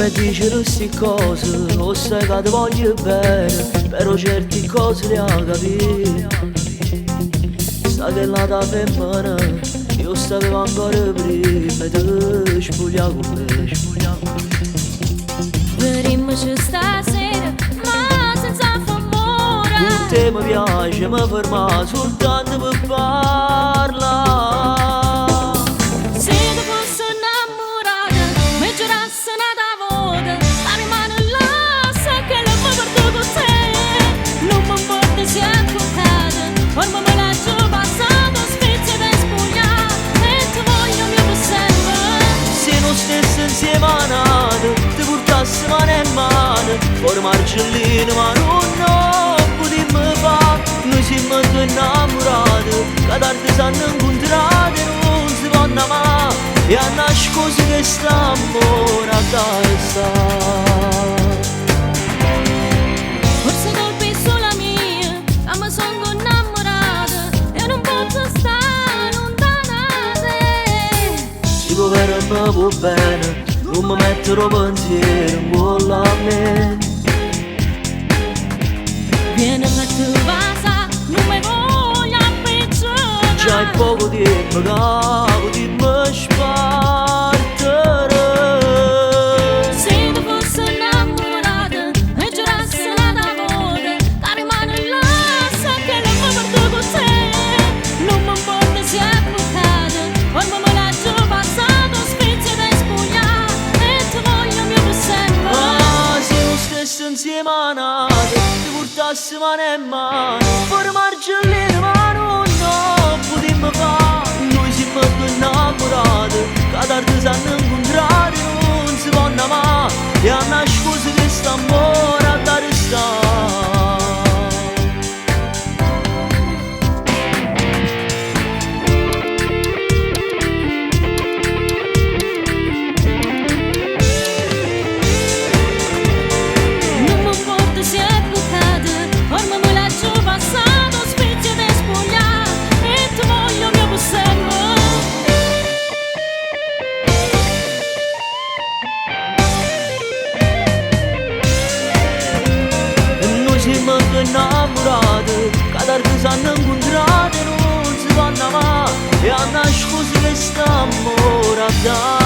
mi dici queste cose, lo sai che ti voglio bene, però certe cose le ha capite. Sa che la tua femmina, io sapevo ancora prima e ti spogliavo con me. Vedemmoci stasera, ma senza famore. Con te mi piace, mi ferma soltanto per parlare. Se tu fossi innamorata, mi giurassi una volta, la rimane là, sa che non mi porto con te. Non mi importa se è avvocata, ormai me la giù passato, spezia da spogliare, e ti voglio mio per sempre. Se non stessi insieme a nata, ti portassi mano in mano, formarci lì, ma non potremmo fare. Noi siamo due innamorati, che tardi sanno incontrati, non si vanno amare, e a nascosto che sta amore a testa. Forse colpa è solo mia, ma mi sono innamorata e non posso stare lontana da te. Si può vero mi può bene, non mi metterò pensiero in cuore a me. Vieni a te vasa, non mi voglio appicciare. Già è poco tempo che potremmo spartere. Se tu fossi innamorata e giurassi una volta, che rimane là, sa che non mi porto con te. Non mi importa se è avvocata, ormai me la giù passato, spezia da spogliare, e ti voglio mio per sempre. Ah, se non stessi insieme a nata, ti portassi mano in mano, formarci lì, ma non potremmo fare. Noi siamo due innamorati, che tardi sanno incontrati, non si vanno amare, e a nascosto che sta amore a dare sta. Non mi importa se è avvocata, ormai me la giù passato, spezia da spogliare, e ti voglio mio per sempre. E noi siamo due innamorati, che tardi sanno incontrati, non si vanno amare, e a nascosto che sta amore a dare.